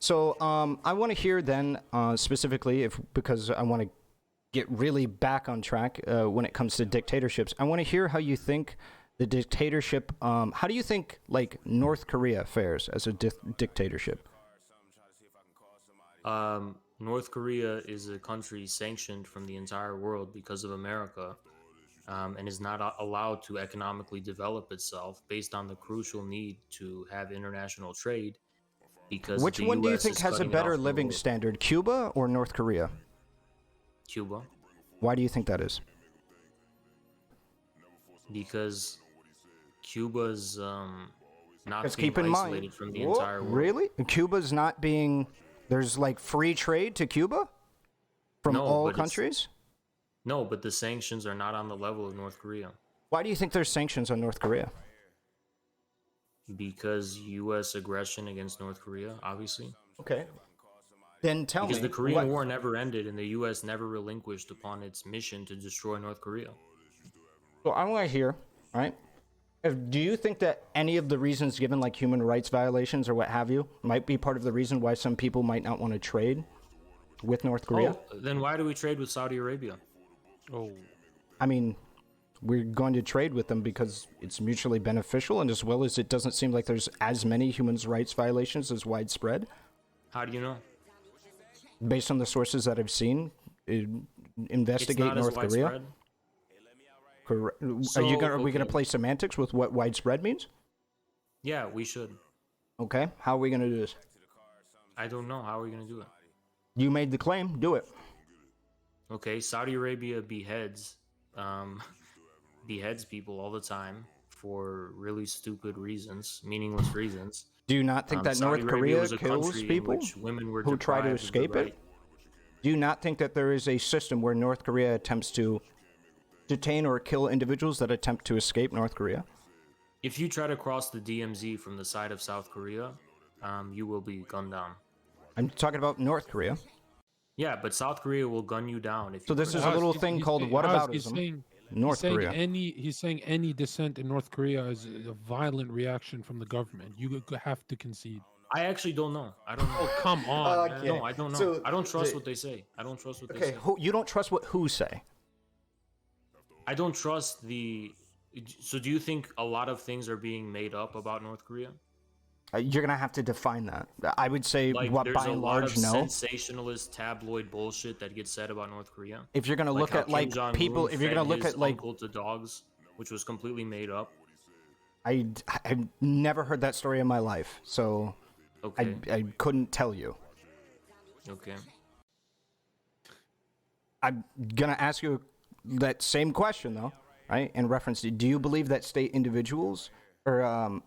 So I want to hear then specifically, because I want to get really back on track when it comes to dictatorships. I want to hear how you think the dictatorship. How do you think like North Korea fares as a dictatorship? North Korea is a country sanctioned from the entire world because of America, and is not allowed to economically develop itself based on the crucial need to have international trade because Which the one do you U.S. think is has a cutting it better off from the living world. standard, Cuba or North Korea? Cuba, Why do you think that is? because Cuba's not Because being keep in mind, isolated from the entire world. really? Cuba's not being. There's like free trade to Cuba from No, all but countries. No, but the sanctions are not on the level of North Korea Why do you think there's sanctions on North Korea? because U.S. aggression against North Korea, obviously. Okay. Then tell Because me. the Korean War never ended and the U.S. never relinquished upon its mission to destroy North Korea. So I want to hear, right? Do you think that any of the reasons given, like human rights violations or what have you, might be part of the reason why some people might not want to trade with North Korea? Oh, then why do we trade with Saudi Arabia? Oh, I mean, we're going to trade with them because it's mutually beneficial, and as well as it doesn't seem like there's as many human rights violations as widespread. How do you know? Based on the sources that I've seen, It's investigate not as North Korea. widespread. Correct. So, Are we gonna okay. play semantics with what widespread means? Yeah, we should. Okay. How are we gonna do this? I don't know. How are we going to do it? You made the claim. Do it. Okay, Saudi Arabia beheads beheads people all the time for really stupid reasons, meaningless reasons. Do you not think that Saudi North Arabia Korea was a kills country in people which women were who try to deprived of the escape right- it? Do you not think that there is a system where North Korea attempts to detain or kill individuals that attempt to escape North Korea? If you try to cross the DMZ from the side of South Korea, you will be gunned down. I'm talking about North Korea. Yeah, but South Korea will gun you down if So you this is cross. a little thing called whataboutism. North Korea. He's saying any dissent in North Korea is a violent reaction from the government. You have to concede. I actually don't know. I don't know. Oh, come on. Okay. No, I don't know. So I don't trust what they say. I don't trust what they Okay, say. you don't trust what who say? I don't trust the. So do you think a lot of things are being made up about North Korea? You're gonna have to define that. I would say Like what there's by a and lot large of no. sensationalist tabloid bullshit that gets said about North Korea. If you're gonna Like look how at like Kim Jong-un people, if you're gonna fed look his at like, uncle to dogs, which was completely made up. I've never heard that story in my life, so Okay. I couldn't tell you. Okay. I'm gonna ask you that same question though, right? In reference to, do you believe that state individuals or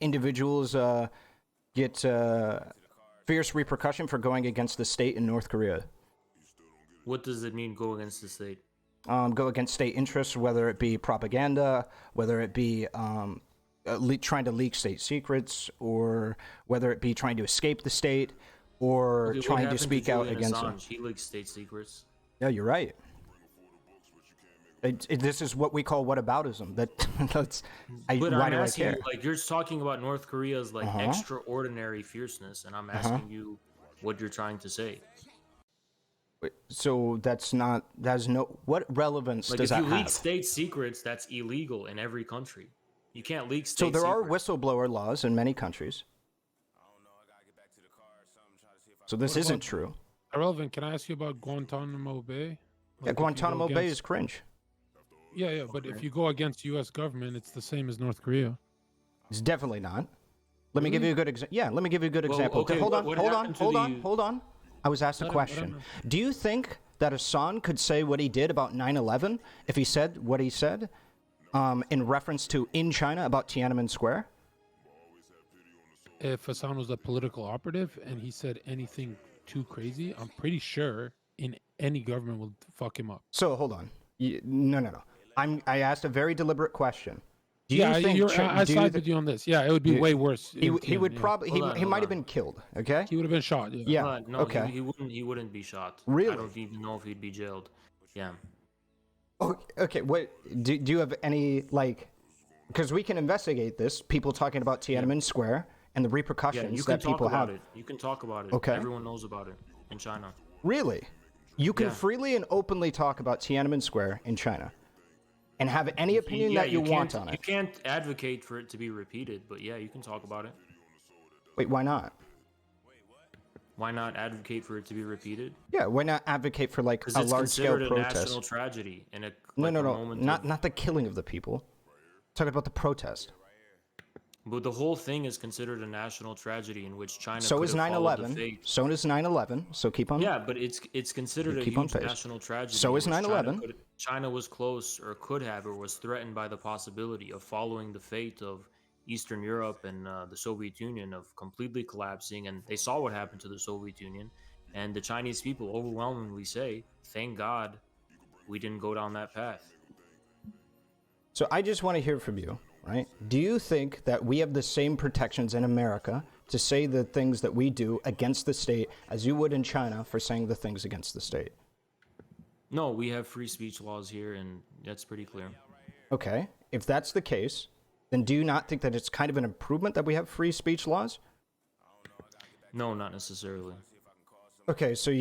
individuals get fierce repercussion for going against the state in North Korea? What does it mean go against the state? Go against state interests, whether it be propaganda, whether it be trying to leak state secrets, or whether it be trying to escape the state, or Okay, what trying to happened speak out Julian against them. Assange? He leaked state secrets. Yeah, you're right. This is what we call whataboutism. That's But why I'm do I asking care? you, like, you're talking about North Korea's like extraordinary fierceness, and I'm asking you what you're trying to say. So that's no. What relevance Like, does if that you leak have? state secrets, that's illegal in every country. You can't leak So state there are secrets. whistleblower laws in many countries. So this isn't true. Ahrelevant, can I ask you about Guantanamo Bay? Yeah, Like, if you go Guantanamo Bay against- is cringe. Yeah, but if you go against U.S. government, it's the same as North Korea. It's definitely not. Let me give you a good example. Yeah, let me give you a good Well, example. okay, hold on, what hold on, happened to hold the- on, hold on. I was asked a Let him question. know. Do you think that Hassan could say what he did about 9/11 if he said what he said in reference to in China about Tiananmen Square? If Hassan was a political operative and he said anything too crazy, I'm pretty sure in any government will fuck him up. So hold on. No. I asked a very deliberate question. Do you Yeah, think I side with you on this. Yeah, it would be way worse. he in would Tiananmen, probably Hold on, he hold might have on. been killed? Okay. He would have been shot. Yeah. Yeah. But no, okay. he wouldn't be shot. Really? I don't even know if he'd be jailed. Yeah. Okay. What do you have any like? Because we can investigate this. People talking about Tiananmen Square and the Yeah, repercussions you can that talk people about have. it. You can talk about it. Okay. Everyone knows about it in China. Really? You can Yeah. freely and openly talk about Tiananmen Square in China and have any opinion that you want on You it. can't advocate for it to be repeated, but yeah, you can talk about it. Wait, why not? Why not advocate for it to be repeated? Yeah, why not advocate for like Because a it's large-scale considered a national protest? tragedy and a No, like no, a no, moment not of. not the killing of the people. Talking about the protest. But the whole thing is considered a national tragedy in which China So could is have followed the 9/11. fate. So is 9/11. So keep on. Yeah, but it's considered a Keep on huge pace. national tragedy. So in is which 9/11. China was close or could have or was threatened by the possibility of following the fate of Eastern Europe and the Soviet Union of completely collapsing. And they saw what happened to the Soviet Union. And the Chinese people overwhelmingly say, thank God we didn't go down that path. So I just want to hear from you, right? Do you think that we have the same protections in America to say the things that we do against the state as you would in China for saying the things against the state? No, we have free speech laws here, and that's pretty clear. Okay, if that's the case, then do you not think that it's kind of an improvement that we have free speech laws? No, not necessarily. Okay, so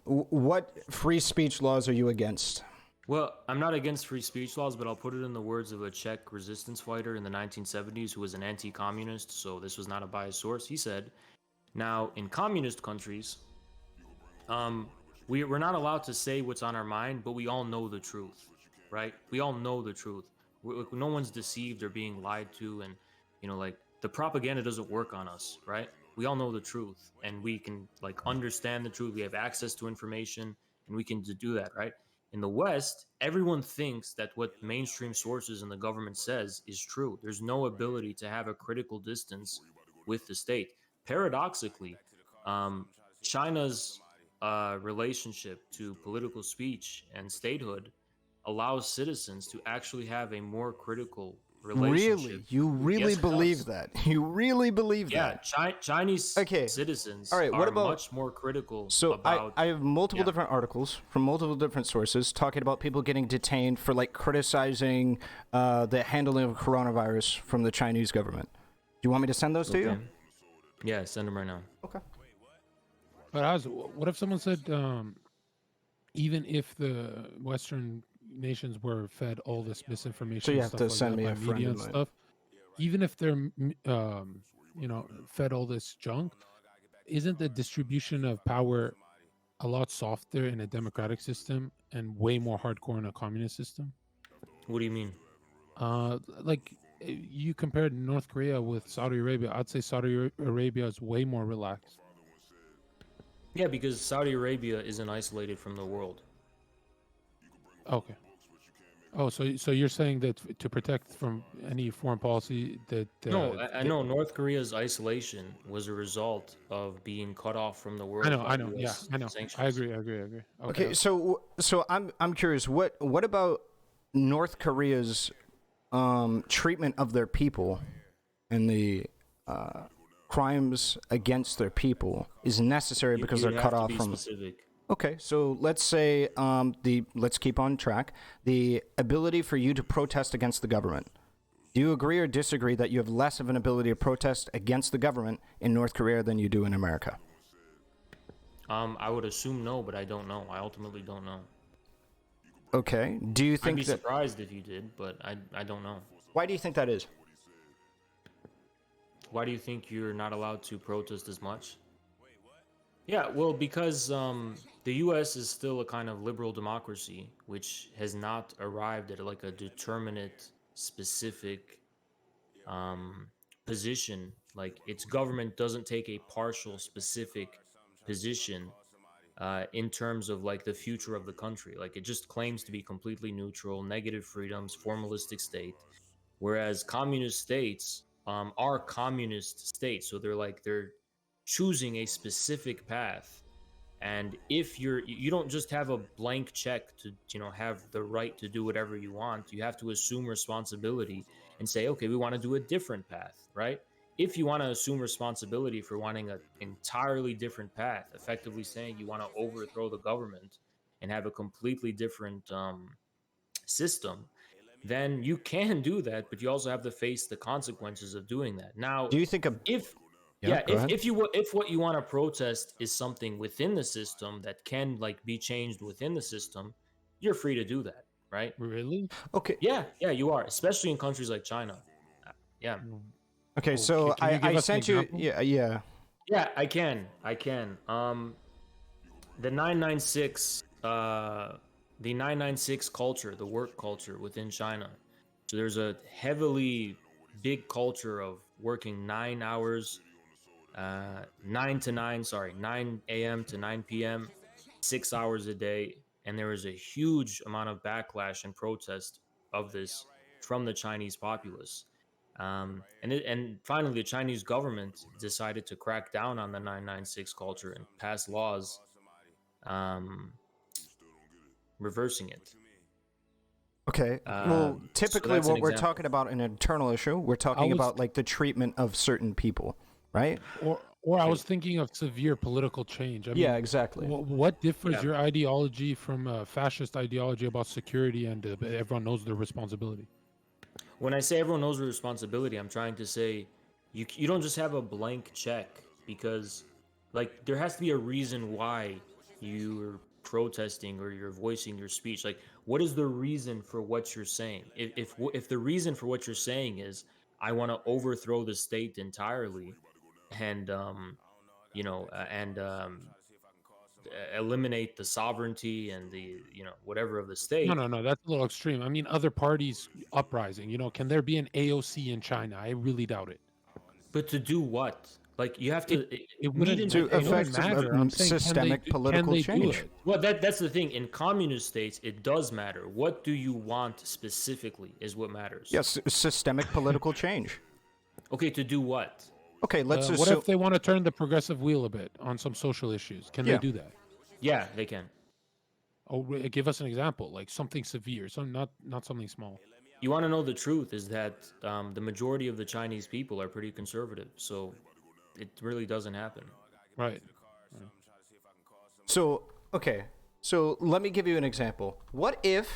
what free speech laws are you against? Well, I'm not against free speech laws, but I'll put it in the words of a Czech resistance fighter in the 1970s who was an anti-communist, so this was not a biased source. He said, now, in communist countries, we're not allowed to say what's on our mind, but we all know the truth, right? We all know the truth. No one's deceived or being lied to, and, like, the propaganda doesn't work on us, right? We all know the truth, and we can, like, understand the truth. We have access to information, and we can do that, right? In the West, everyone thinks that what mainstream sources and the government says is true. There's no ability to have a critical distance with the state. Paradoxically, China's relationship to political speech and statehood allows citizens to actually have a more critical relationship. Really? You really Yes, it believe does. that? You really believe Yeah, that? Chinese Okay. citizens All right, what are about- much more critical So about. I have multiple Yeah. different articles from multiple different sources talking about people getting detained for like criticizing the handling of coronavirus from the Chinese government. Do you want me to send those to you? Okay. Yeah, send them right now. Okay. But what if someone said, even if the Western nations were fed all this misinformation, So you have stuff to like send that me by a friend media of and mine. stuff, even if they're, fed all this junk, isn't the distribution of power a lot softer in a democratic system and way more hardcore in a communist system? What do you mean? Like you compared North Korea with Saudi Arabia, I'd say Saudi Arabia is way more relaxed. Yeah, because Saudi Arabia isn't isolated from the world. Okay. Oh, so you're saying that to protect from any foreign policy that No, I know North Korea's isolation was a result of being cut off from the world. I by know, yeah, US I know. sanctions. I agree. Okay, so I'm curious. What about North Korea's treatment of their people and the crimes against their people is necessary because You'd they're have cut to off be from. specific. Okay, so let's say let's keep on track. The ability for you to protest against the government. Do you agree or disagree that you have less of an ability to protest against the government in North Korea than you do in America? I would assume no, but I don't know. I ultimately don't know. Okay. Do you I'd think be that? surprised if you did, but I don't know. Why do you think that is? Why do you think you're not allowed to protest as much? Yeah, well, because the U.S. is still a kind of liberal democracy, which has not arrived at like a determinate, specific position. Like its government doesn't take a partial, specific position in terms of like the future of the country. Like it just claims to be completely neutral, negative freedoms, formalistic state. Whereas communist states are communist states, so they're choosing a specific path. And if you don't just have a blank check to have the right to do whatever you want. You have to assume responsibility and say, okay, we want to do a different path, right? If you want to assume responsibility for wanting an entirely different path, effectively saying you want to overthrow the government and have a completely different system, then you can do that, but you also have to face the consequences of doing that. Now, Do you think if Yeah, go ahead. if what you want to protest is something within the system that can like be changed within the system, you're free to do that, right? Really? Okay. Yeah, you are, especially in countries like China. Yeah, Okay, Okay, so can you give I us an sent you. example? Yeah. yeah, I can. The 996 the 996 culture, the work culture within China. So there's a heavily big culture of working 9 hours, 9 to 9, sorry, 9 a.m. to 9 p.m., 6 hours a day. And there was a huge amount of backlash and protest of this from the Chinese populace. And finally, the Chinese government decided to crack down on the 996 culture and pass laws um, reversing it. Okay. Well, So typically, that's an what we're example. talking about in an internal issue, we're I talking was, about like the treatment of certain people, right? or I was thinking of severe political change. I Yeah, mean, exactly. what differs Yeah. your ideology from a fascist ideology about security and everyone knows their responsibility? When I say everyone knows their responsibility, I'm trying to say you don't just have a blank check because like there has to be a reason why you're protesting or you're voicing your speech. Like what is the reason for what you're saying? If the reason for what you're saying is I want to overthrow the state entirely and eliminate the sovereignty and the whatever of the No, state. no, no. That's a little extreme. I mean, other parties uprising. Can there be an AOC in China? I really doubt it. But to do what? Like you have It to it meet wouldn't in To it wouldn't affect matter. I'm saying systemic can political they do change. it? well, that's the thing. In communist states, it does matter. What do you want specifically is what matters. Yes, systemic political change. Okay, to do what? Okay, let's What assume. if they want to turn the progressive wheel a bit on some social issues? Can they Yeah. do that? Yeah, they can. Oh, give us an example, like something severe, some not something small. You want to know the truth is that the majority of the Chinese people are pretty conservative, so it really doesn't happen. Right. So, okay. So let me give you an example. What if,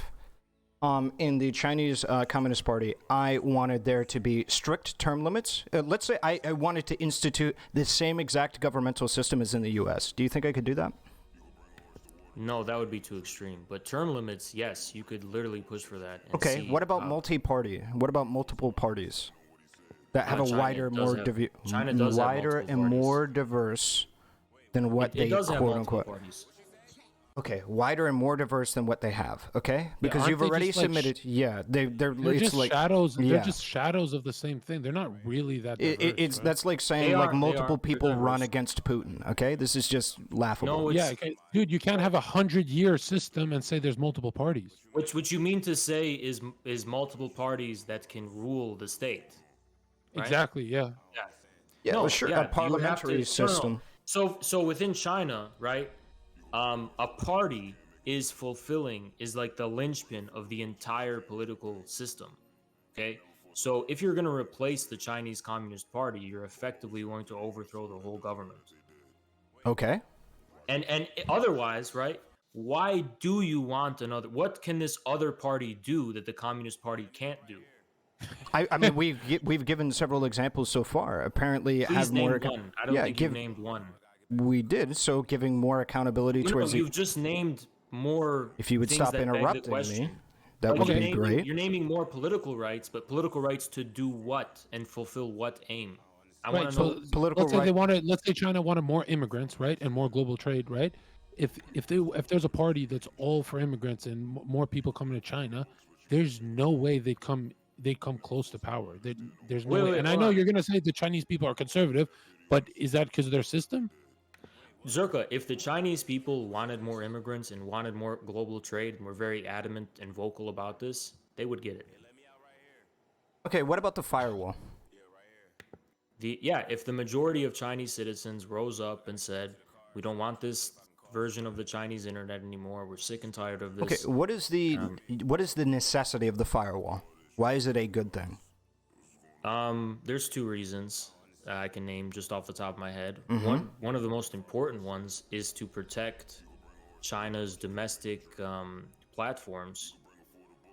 in the Chinese Communist Party, I wanted there to be strict term limits? Let's say I wanted to institute the same exact governmental system as in the U.S. Do you think I could do that? No, that would be too extreme. But term limits, yes, you could literally push for that. And Okay. see What about how- multi-party? What about multiple parties that have a China wider, does more have- China does have wider multiple and parties. more diverse than what It they does have quote multiple unquote? parties. Okay, wider and more diverse than what they have. Okay, because aren't you've they already just, like, submitted. Yeah, they're They're it's just like shadows. yeah. They're just shadows of the same thing. They're not really that diverse. It's right? that's like saying They like are- they multiple are. They're people run diverse. against Putin. Okay, this is just laughable. No, Yeah, it's, okay. Dude, you can't have 100-year system and say there's multiple parties. which you mean to say is multiple parties that can rule the state, right? Exactly. Yeah. Yeah. Yeah, No, well, sure, yeah, a you would have parliamentary to- no, no, no. system. So within China, right? A party is like the linchpin of the entire political system. Okay. So if you're going to replace the Chinese Communist Party, you're effectively going to overthrow the whole government. Okay. And otherwise, right? Why do you want another? What can this other party do that the Communist Party can't do? I mean we've given several examples so far. Apparently, Please have name more. one. I don't yeah, think give. you named one. We did so, giving more accountability No, towards the. you've just named more. If you would things stop that beg the interrupting me, question. that Like, would you're be naming- great. You're naming more political rights, but political rights to do what and fulfill what aim? I want Right. to So know. political let's say they right- wanted. Let's say China wanted more immigrants, right, and more global trade, right? If there's a party that's all for immigrants and more people coming to China, there's no way they come close to power. There's no Wait, way. wait, And I hold know on. you're gonna say the Chinese people are conservative, but is that because of their system? Zerka, if the Chinese people wanted more immigrants and wanted more global trade and were very adamant and vocal about this, they would get it. Okay, what about the firewall? If the majority of Chinese citizens rose up and said, "We don't want this version of the Chinese internet anymore. We're sick and tired of Okay, this." what is the necessity of the firewall? Why is it a good thing? There's two reasons I can name just off the top of my head. Mm-hmm. One of the most important ones is to protect China's domestic platforms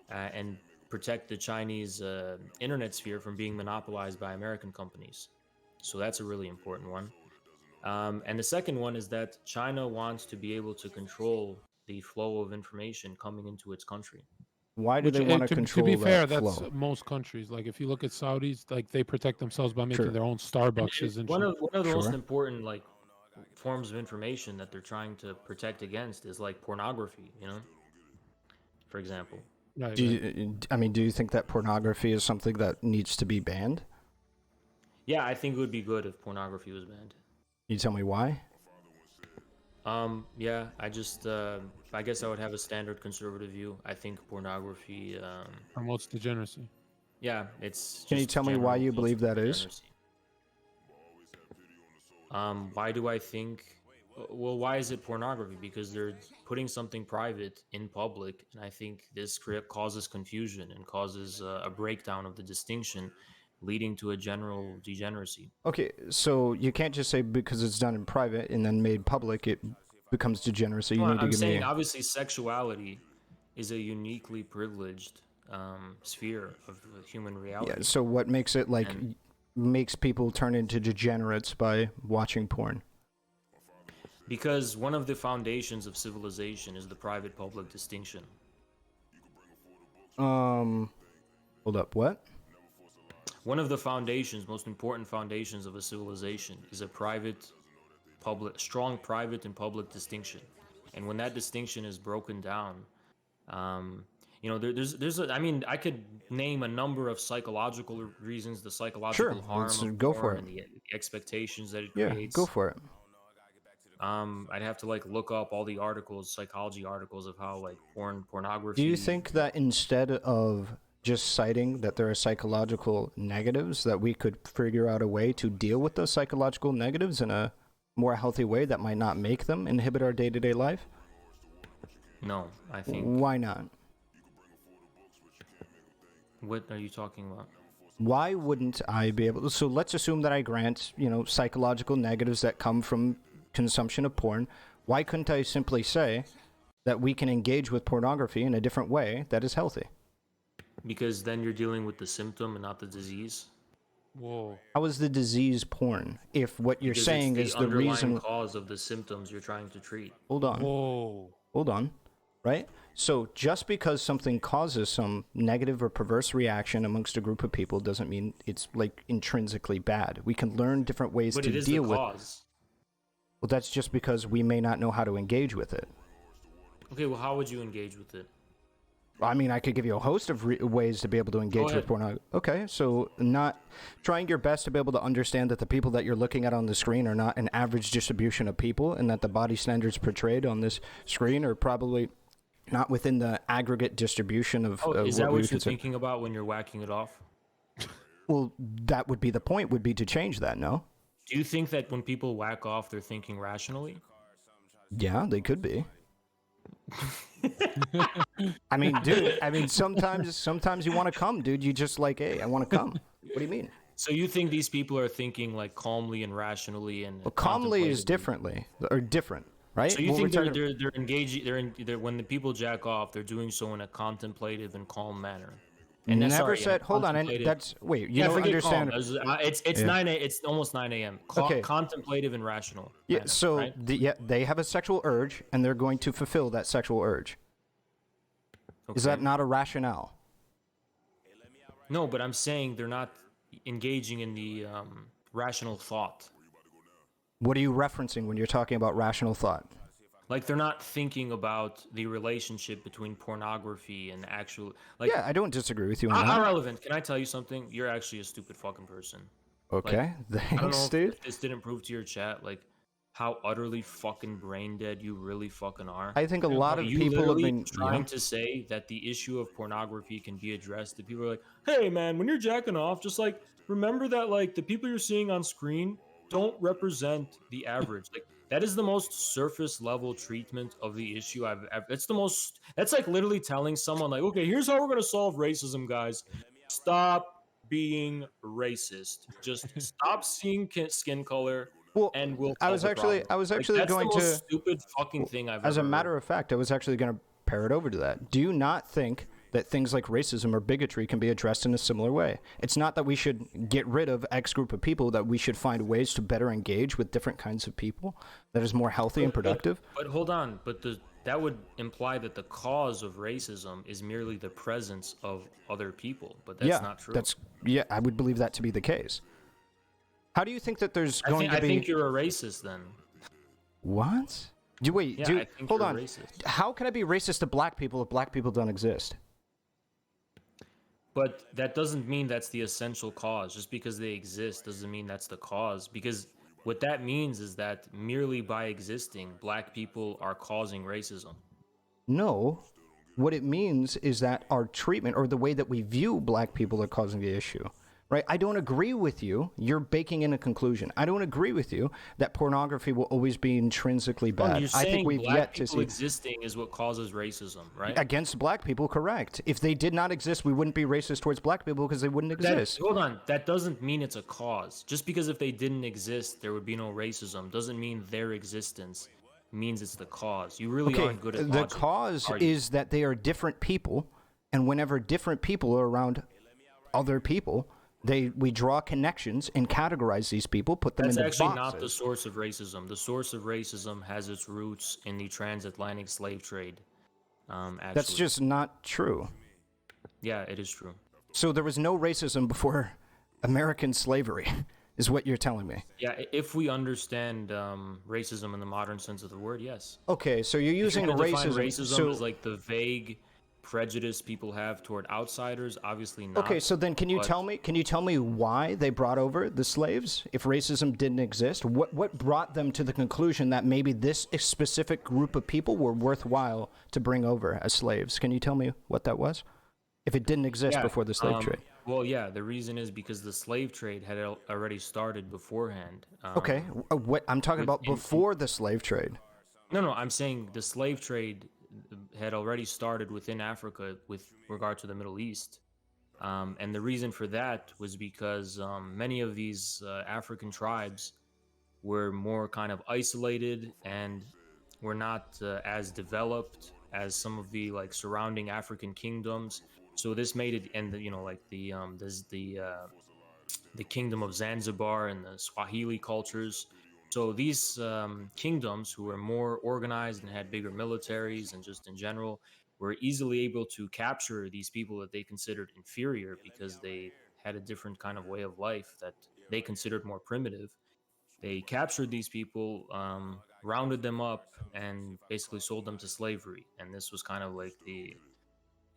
and protect the Chinese internet sphere from being monopolized by American companies. So that's a really important one. And the second one is that China wants to be able to control the flow of information coming into its country. Why do Which, they want to to control be fair, that that's flow? most countries. Like if you look at Saudis, like they protect themselves by making Sure. their own Starbucks and One shit. of the most Sure. important like forms of information that they're trying to protect against is like pornography, you know, for example. Right, Do right. you, I mean, do you think that pornography is something that needs to be banned? Yeah, I think it would be good if pornography was banned. Can you tell me why? Yeah, I guess I would have a standard conservative view. I think pornography, Promotes degeneracy. yeah, it's Can you just tell me why general you believe social that is? degeneracy. Why do I think? Well, why is it pornography? Because they're putting something private in public, and I think this causes confusion and causes a breakdown of the distinction, leading to a general degeneracy. Okay, so you can't just say because it's done in private and then made public, it becomes degeneracy. You Well, need to I'm give me. saying obviously sexuality is a uniquely privileged sphere of human reality. Yeah. So what makes it like And makes people turn into degenerates by watching porn? because one of the foundations of civilization is the private-public distinction. Hold up. What? One of the foundations, most important foundations of a civilization is a strong private and public distinction. And when that distinction is broken down, I mean, I could name a number of psychological reasons, the psychological Sure. harm Let's of go for porn it. and the expectations that it Yeah. creates. Go for it. I'd have to like look up all the articles, psychology articles of how like pornography. Do you think that instead of just citing that there are psychological negatives, that we could figure out a way to deal with those psychological negatives in a more healthy way that might not make them inhibit our day-to-day life? No, I think. Why not? What are you talking about? Why wouldn't I be able to? So let's assume that I grant, psychological negatives that come from consumption of porn. Why couldn't I simply say that we can engage with pornography in a different way that is healthy? Because then you're dealing with the symptom and not the disease. Whoa. How is the disease porn if what you're Because saying it's is the the underlying reason? cause of the symptoms you're trying to treat. Hold on. Whoa. Hold on. Right? So just because something causes some negative or perverse reaction amongst a group of people doesn't mean it's like intrinsically bad. We can learn different ways But to it is deal the with. cause. Well, that's just because we may not know how to engage with it. Okay, well, how would you engage with it? I mean, I could give you a host of ways to be able to engage with ahead. pornography. Okay, so not trying your best to be able to understand that the people that you're looking at on the screen are not an average distribution of people, and that the body standards portrayed on this screen are probably not within the aggregate distribution of Is what that we what would you're consider. thinking about when you're whacking it off? Well, that would be the point, would be to change that, no? Do you think that when people whack off, they're thinking rationally? Yeah, they could be. I mean, dude, sometimes you want to come, dude. You just like, hey, I want to come. What do you mean? So you think these people are thinking like calmly and rationally and Well, calmly is contemplatively? different, right? So you What think we're they're, talking- they're engaging? They're when the people jack off, they're doing so in a contemplative and calm manner. And that's- Never sorry, in a said. Hold on, and contemplative- that's wait. You yeah, don't forget understand. calm. It's Yeah. 9 a. It's almost 9 a.m. Okay. Contemplative and rational. Yeah. manner, So right? they have a sexual urge, and they're going to fulfill that sexual urge. Is that Okay. not a rationale? No, but I'm saying they're not engaging in the rational thought. What are you referencing when you're talking about rational thought? Like they're not thinking about the relationship between pornography and actual. Like, Yeah, I don't disagree with you on that. Ahrelevant, can I tell you something? You're actually a stupid fucking person. Okay, I don't know thanks, dude. if this didn't prove to your chat, like how utterly fucking brain dead you really fucking are. I think a lot of You people have literally been trying to say that the issue of pornography can be addressed. That people are like, hey man, when you're jacking off, just like remember that like the people you're seeing on screen don't represent the average. Like that is the most surface level treatment of the issue I've ever. That's like literally telling someone like, okay, here's how we're gonna solve racism, guys. Stop being racist. Just stop seeing skin color. Well, And we'll I solve was the actually problem. That's going the most to. stupid fucking thing I've As ever a matter heard. of fact, I was actually going to pair it over to that. Do you not think that things like racism or bigotry can be addressed in a similar way. It's not that we should get rid of X group of people, that we should find ways to better engage with different kinds of people that is more healthy and productive. But hold on, that would imply that the cause of racism is merely the presence of other people, but that's not true. I would believe that to be the case. How do you think that there's going to be... I think you're a racist then. What? Hold on. Racist. How can I be racist to black people if black people don't exist? But that doesn't mean that's the essential cause. Just because they exist doesn't mean that's the cause. Because what that means is that merely by existing, black people are causing racism. No. What it means is that our treatment or the way that we view black people are causing the issue. Right? I don't agree with you. You're baking in a conclusion. I don't agree with you that pornography will always be intrinsically bad. You're saying I think we've yet to see existing is what causes racism, right? Against black people, correct. If they did not exist, we wouldn't be racist towards black people because they wouldn't exist. Hold on. That doesn't mean it's a cause. Just because if they didn't exist, there would be no racism, doesn't mean their existence means it's the cause. You really aren't good at logic. The cause is that they are different people, and whenever different people are around other people, we draw connections and categorize these people, put them into boxes. That's actually not the source of racism. The source of racism has its roots in the transatlantic slave trade. That's just not true. Yeah, it is true. So there was no racism before American slavery, is what you're telling me. Yeah, if we understand racism in the modern sense of the word, yes. Okay, so you're using racism as like the vague prejudice people have toward outsiders, obviously not. Okay, so then can you tell me why they brought over the slaves if racism didn't exist? What brought them to the conclusion that maybe this specific group of people were worthwhile to bring over as slaves? Can you tell me what that was? If it didn't exist before the slave trade. Well, yeah, the reason is because the slave trade had already started beforehand. Okay, what I'm talking about before the slave trade. No, I'm saying the slave trade had already started within Africa with regard to the Middle East. And the reason for that was because many of these African tribes were more kind of isolated and were not as developed as some of the like surrounding African kingdoms. So this made it, and the kingdom of Zanzibar and the Swahili cultures. So these kingdoms, who were more organized and had bigger militaries and just in general, were easily able to capture these people that they considered inferior because they had a different kind of way of life that they considered more primitive. They captured these people, rounded them up, and basically sold them to slavery. And this was kind of like the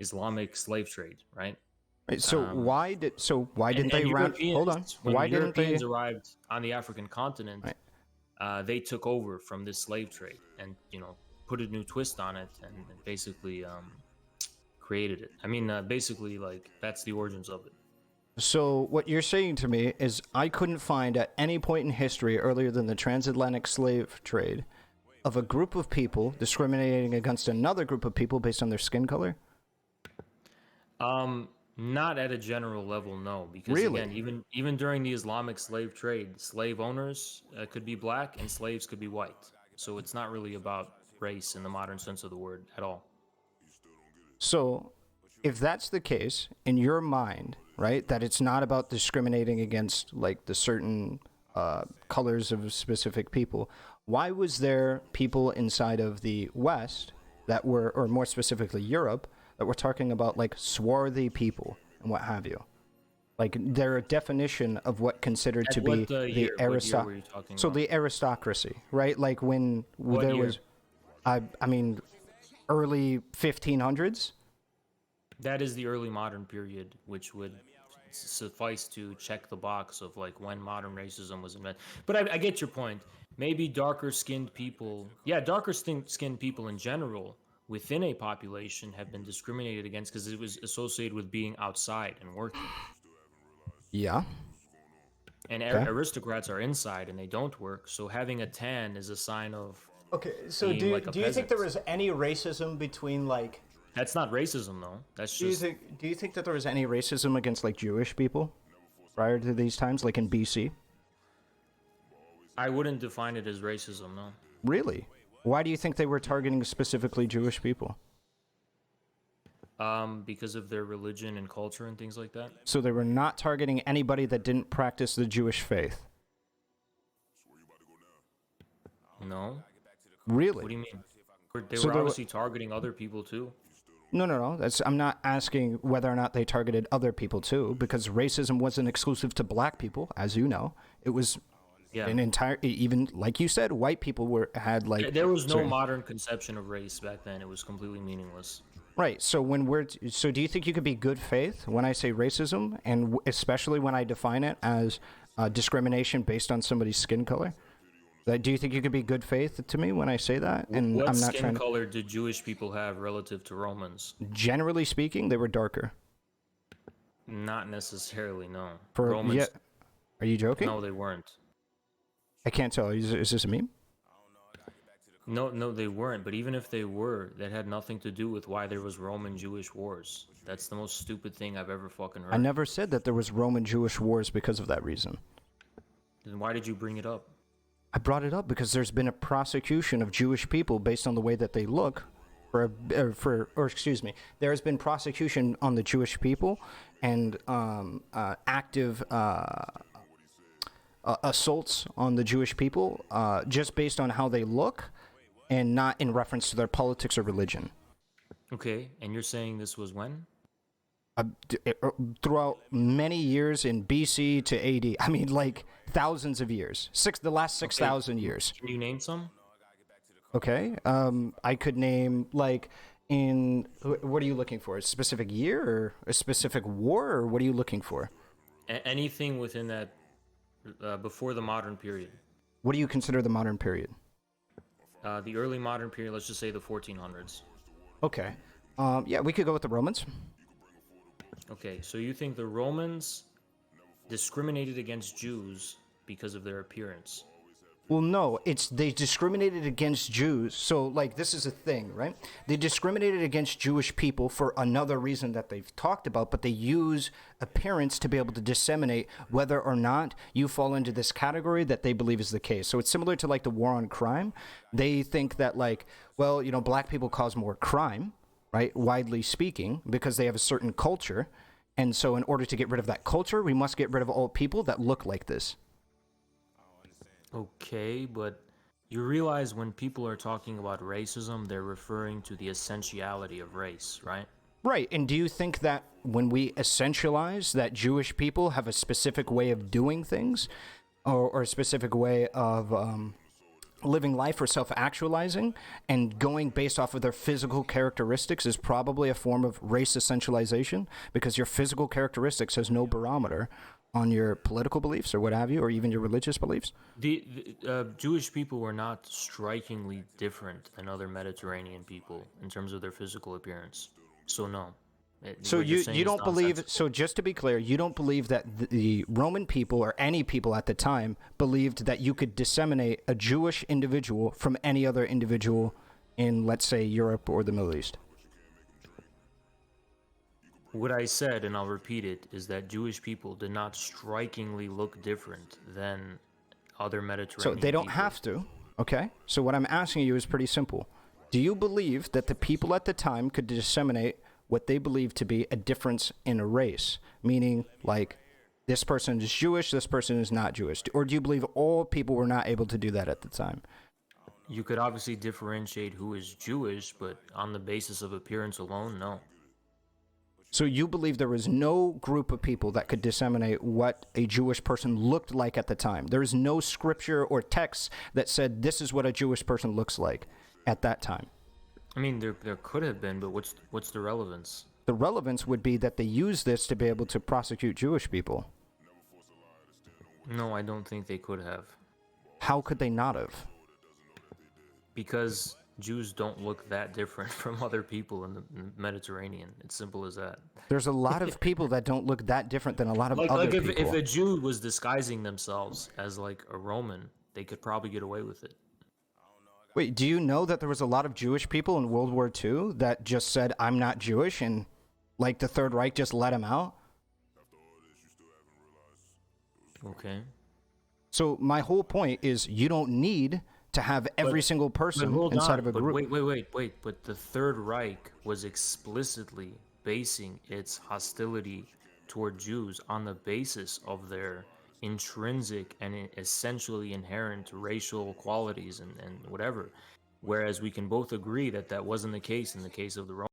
Islamic slave trade, right? Right, so why didn't they round? Hold on. Why didn't Europeans arrived on the African continent? Right. They took over from this slave trade and, put a new twist on it and basically created it. I mean, basically, like, that's the origins of it. So what you're saying to me is I couldn't find at any point in history earlier than the transatlantic slave trade of a group of people discriminating against another group of people based on their skin color? Not at a general level, no. Because really? Again, even during the Islamic slave trade, slave owners could be black and slaves could be white. So it's not really about race in the modern sense of the word at all. So if that's the case, in your mind, right, that it's not about discriminating against like the certain colors of specific people, why was there people inside of the West that were, or more specifically Europe, that we're talking about like swarthy people and what have you? Like their definition of what considered to be the aristocracy. So the aristocracy, right? Like when there was, I mean, early 1500s? That is the early modern period, which would suffice to check the box of like when modern racism was invented. But I get your point. Maybe darker skinned people in general within a population have been discriminated against because it was associated with being outside and working. Yeah. And aristocrats are inside and they don't work, so having a tan is a sign of so do you think there was any racism between like... That's not racism though. That's just... Do you think that there was any racism against like Jewish people prior to these times, like in BC? I wouldn't define it as racism, no. Really? Why do you think they were targeting specifically Jewish people? Because of their religion and culture and things like that. So they were not targeting anybody that didn't practice the Jewish faith. No. Really? What do you mean? They So were there wa- obviously targeting other people too. No. I'm not asking whether or not they targeted other people too, because racism wasn't exclusive to black people, as you know. It was Yeah. an entire, even like you said, white people had like. There was no certain- modern conception of race back then. It was completely meaningless. Right. So so do you think you could be good faith when I say racism, and especially when I define it as discrimination based on somebody's skin color? Do you think you could be good faith to me when I say that? And What I'm not skin trying to. color did Jewish people have relative to Romans? Generally speaking, they were darker. Not necessarily, no. For Romans, yeah, are you joking? no, they weren't. I can't tell. Is this a meme? No, they weren't. But even if they were, that had nothing to do with why there was Roman-Jewish wars. That's the most stupid thing I've ever fucking heard. I never said that there was Roman-Jewish wars because of that reason. Then why did you bring it up? I brought it up because there's been a prosecution of Jewish people based on the way that they look, there has been prosecution on the Jewish people and active assaults on the Jewish people just based on how they look and not in reference to their politics or religion. Okay, and you're saying this was when? Throughout many years in BC to AD. I mean, like thousands of years. The last 6,000 years. Can you name some? Okay. I could name, like, what are you looking for? A specific year or a specific war, or what are you looking for? Anything within that, before the modern period. What do you consider the modern period? The early modern period, let's just say the 1400s. Okay. Yeah, we could go with the Romans. Okay, so you think the Romans discriminated against Jews because of their appearance? Well, no, they discriminated against Jews. So, like, this is a thing, right? They discriminated against Jewish people for another reason that they've talked about, but they use appearance to be able to disseminate whether or not you fall into this category that they believe is the case. So it's similar to, like, the war on crime. They think that, like, well, black people cause more crime, right, widely speaking, because they have a certain culture. And so in order to get rid of that culture, we must get rid of all people that look like this. Okay, but you realize when people are talking about racism, they're referring to the essentiality of race, right? Right. And do you think that when we essentialize that Jewish people have a specific way of doing things or a specific way of living life or self-actualizing and going based off of their physical characteristics is probably a form of race essentialization, because your physical characteristics has no barometer on your political beliefs or what have you, or even your religious beliefs? The Jewish people were not strikingly different than other Mediterranean people in terms of their physical appearance. So no. So What you're you saying is don't believe, nonsensical. so just to be clear, you don't believe that the Roman people or any people at the time believed that you could disseminate a Jewish individual from any other individual in, let's say, Europe or the Middle East? What I said, and I'll repeat it, is that Jewish people did not strikingly look different than other Mediterranean So they don't people. have to, okay? So what I'm asking you is pretty simple. Do you believe that the people at the time could disseminate what they believe to be a difference in a race? Meaning, like, this person is Jewish, this person is not Jewish. Or do you believe all people were not able to do that at the time? You could obviously differentiate who is Jewish, but on the basis of appearance alone, no. So you believe there was no group of people that could disseminate what a Jewish person looked like at the time? There is no scripture or text that said this is what a Jewish person looks like at that time. I mean, there could have been, but what's the relevance? The relevance would be that they use this to be able to prosecute Jewish people. No, I don't think they could have. How could they not have? Because Jews don't look that different from other people in the Mediterranean. It's simple as that. There's a lot of people that don't look that different than a lot of other Like people. if a Jew was disguising themselves as like a Roman, they could probably get away with it. Wait, do you know that there was a lot of Jewish people in World War II that just said, I'm not Jewish, and like the Third Reich just let them out? Okay. So my whole point is you don't need to have every single person But hold inside on, of a but group. wait. But the Third Reich was explicitly basing its hostility toward Jews on the basis of their intrinsic and essentially inherent racial qualities and whatever. Whereas we can both agree that that wasn't the case in the case of the Romans.